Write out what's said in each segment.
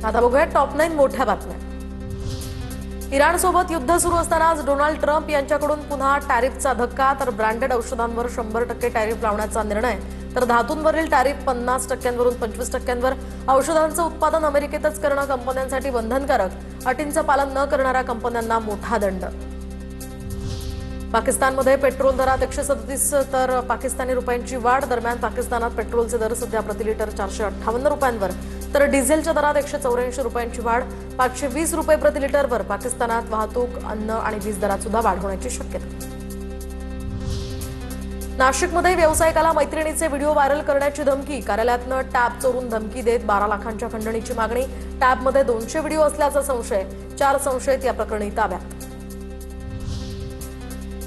आता बघूया टॉप 9 मोठ्या बातम्या। इराणसोबत युद्ध सुरू असताना आज डोनाल्ड ट्रम्प यांच्याकडून पुन्हा टॅरिफचा धक्का। तर ब्रँडेड औषधांवर 100% टॅरिफ लावण्याचा निर्णय, तर धातूंवरील टॅरिफ 50%वरून 25%वर। औषधांचं उत्पादन अमेरिकेतच करणं कंपन्यांसाठी बंधनकारक, अटींचं पालन न करणाऱ्या कंपन्यांना मोठा दंड। पाकिस्तानमध्ये पेट्रोल दरात 137 तर पाकिस्तानी रुपयांची वाढ। दरम्यान पाकिस्तानात पेट्रोलचे दर सध्या प्रति लिटर 458 रुपयांवर, तर डिझेलच्या दरात 184 रुपयांची वाढ, 520 रुपये प्रति लिटरवर। पाकिस्तानात वाहतूक, अन्न आणि वीज दरात सुद्धा वाढ होण्याची शक्यता। नाशिकमध्ये व्यावसायिकाला मैत्रिणीचे व्हिडिओ व्हायरल करण्याची धमकी। कार्यालयातनं टॅब चोरून धमकी देत 12 लाखांच्या खंडणीची मागणी। टॅबमध्ये 200 व्हिडिओ असल्याचा संशय, 4 संशयित या प्रकरणी ताब्यात।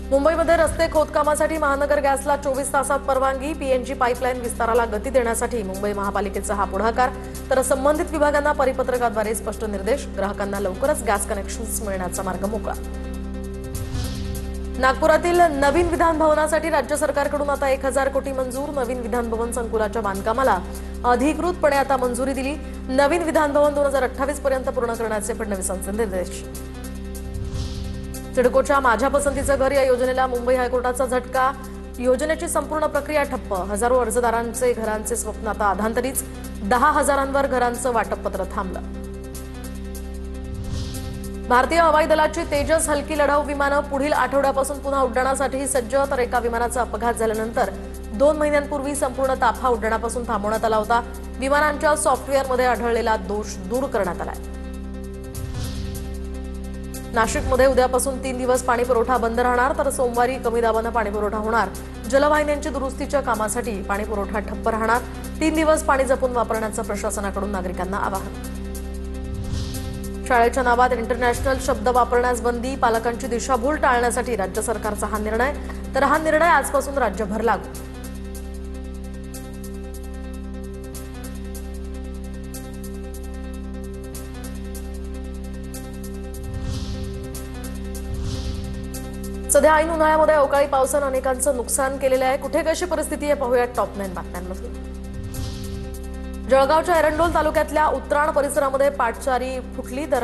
मुंबईमध्ये रस्ते खोदकामासाठी महानगर गॅसला 24 तासात परवानगी। पीएनजी पाईपलाईन विस्ताराला गती देण्यासाठी मुंबई महापालिकेचा हा पुढाकार, तर संबंधित विभागांना परिपत्रकाद्वारे स्पष्ट निर्देश। ग्राहकांना लवकरच गॅस कनेक्शन्स मिळण्याचा मार्ग मोकळा। नागपुरातील नवीन विधान भवनासाठी राज्य सरकारकडून आता 1000 कोटी मंजूर। नवीन विधान भवन संकुलाच्या बांधकामाला अधिकृतपणे आता मंजुरी दिली। नवीन विधान भवन 2028 पर्यंत पूर्ण करण्याचे फडणवीसांचे निर्देश। सिडकोच्या माझ्या पसंतीचं घर या योजनेला मुंबई हायकोर्टाचा झटका। योजनेची संपूर्ण प्रक्रिया ठप्प। हजारो अर्जदारांचे घरांचे स्वप्न आता अधांतरीच। 10,000वर घरांचं वाटपपत्र थांबलं। भारतीय हवाई दलाची तेजस हलकी लढाऊ विमानं पुढील आठवड्यापासून पुन्हा उड्डाणासाठी सज्ज। तर एका विमानाचा अपघात झाल्यानंतर 2 महिन्यांपूर्वी संपूर्ण ताफा उड्डाणापासून थांबवण्यात आला होता। विमानांच्या सॉफ्टवेअरमध्ये आढळलेला दोष दूर करण्यात आलाय। नाशिकमध्ये उद्यापासून 3 दिवस पाणी पुरवठा बंद राहणार, तर सोमवारी कमी दाबानं पाणी पुरवठा होणार। जलवाहिन्यांच्या दुरुस्तीच्या कामासाठी पाणी पुरवठा ठप्प राहणार। 3 दिवस पाणी जपून वापरण्याचं प्रशासनाकडून नागरिकांना आवाहन। शाळेच्या नावात इंटरनॅशनल शब्द वापरण्यास बंदी। पालकांची दिशाभूल टाळण्यासाठी राज्य सरकारचा हा निर्णय, तर हा निर्णय आजपासून राज्यभर लागू। सध्या ऐन उन्हाळ्यामध्ये अवकाळी पावसानं अनेकांचं नुकसान केलेलं आहे। कुठे कशी परिस्थिती आहे पाहूया टॉप 9 बातम्यांमधून। जळगावच्या एरंडोल तालुक्यातल्या उत्राण परिसरामध्ये पाटचारी फुटली, तर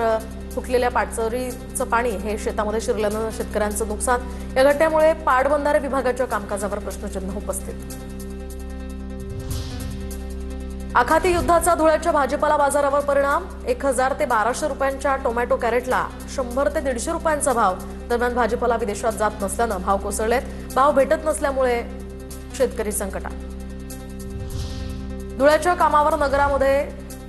फुटलेल्या पाटचारीचं पाणी हे शेतामध्ये शिरल्यानं शेतकऱ्यांचं नुकसान। या घटनेमुळे पाटबंधारे विभागाच्या कामकाजावर प्रश्नचिन्ह उपस्थित। आखाती युद्धाचा धुळ्याच्या भाजीपाला बाजारावर परिणाम। 1000 ते 1200 रुपयांच्या टोमॅटो कॅरेटला 100 ते 150 रुपयांचा भाव। दरम्यान भाजीपाला विदेशात जात नसल्यानं भाव कोसळलेत। भाव भेटत नसल्यामुळे शेतकरी संकटात। धुळ्याच्या कामावर नगरामध्ये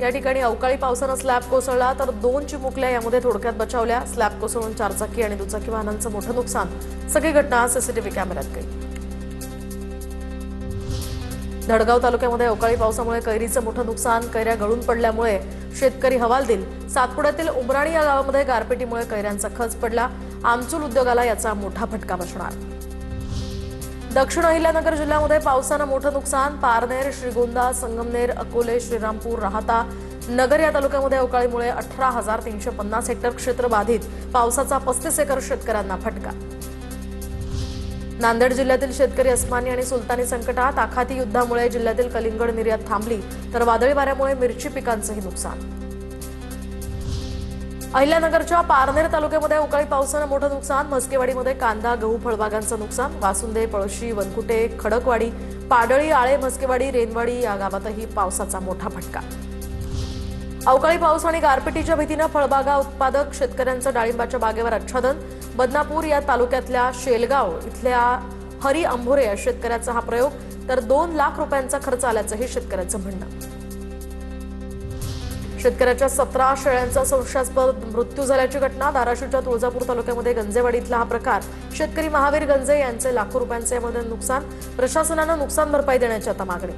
या ठिकाणी अवकाळी पावसानं स्लॅब कोसळला, तर 2 चिमुकल्या यामध्ये थोडक्यात बचावल्या। स्लॅब कोसळून 4 चाकी आणि दुचाकी वाहनांचं मोठं नुकसान। सगळी घटना सीसीटीव्ही कॅमेऱ्यात कैद। धडगाव तालुक्यामध्ये अवकाळी पावसामुळे कैरीचं मोठं नुकसान। कैऱ्या गळून पडल्यामुळे शेतकरी हवालदिल। सातपुड्यातील उमराणी या गावामध्ये गारपिटीमुळे कैऱ्यांचा खच पडला। आमचूल उद्योगाला याचा मोठा फटका बसणार। दक्षिण अहिल्यानगर जिल्ह्यामध्ये पावसानं मोठं नुकसान। पारनेर, श्रीगोंदा, संगमनेर, अकोले, श्रीरामपूर, राहाता, नगर या तालुक्यामध्ये अवकाळीमुळे 18,350 हेक्टर क्षेत्र बाधित। पावसाचा 35 एकर शेतकऱ्यांना फटका। नांदेड जिल्ह्यातील शेतकरी अस्मानी आणि सुलतानी संकटात। आखाती युद्धामुळे जिल्ह्यातील कलिंगड निर्यात थांबली, तर वादळी वाऱ्यामुळे मिरची पिकांचंही नुकसान। अहिल्यानगरच्या पारनेर तालुक्यामध्ये अवकाळी पावसानं मोठं नुकसान। म्हस्केवाडीमध्ये कांदा, गहू, फळबागांचं नुकसान। वासुंदे, पळशी, वनकुटे, खडकवाडी, पाडळी, आळे, म्हस्केवाडी, रेनवाडी या गावातही पावसाचा मोठा फटका। अवकाळी पाऊस आणि गारपिटीच्या भीतीनं फळबागा उत्पादक शेतकऱ्यांचं डाळिंबाच्या बागेवर आच्छादन। बदनापूर या तालुक्यातल्या शेलगाव इथल्या हरी अंभोरे या शेतकऱ्याचा हा प्रयोग, तर 2 लाख रुपयांचा खर्च आल्याचंही शेतकऱ्याचं म्हणणं। शेतकऱ्याच्या 17 शेळ्यांचा संशयास्पद मृत्यू झाल्याची घटना। धाराशिवच्या तुळजापूर तालुक्यामध्ये गंजेवाडी इथला हा प्रकार। शेतकरी महावीर गंजे यांचे लाखो रुपयांचे यामध्ये नुकसान। प्रशासनानं नुकसान भरपाई देण्याची आता मागणी।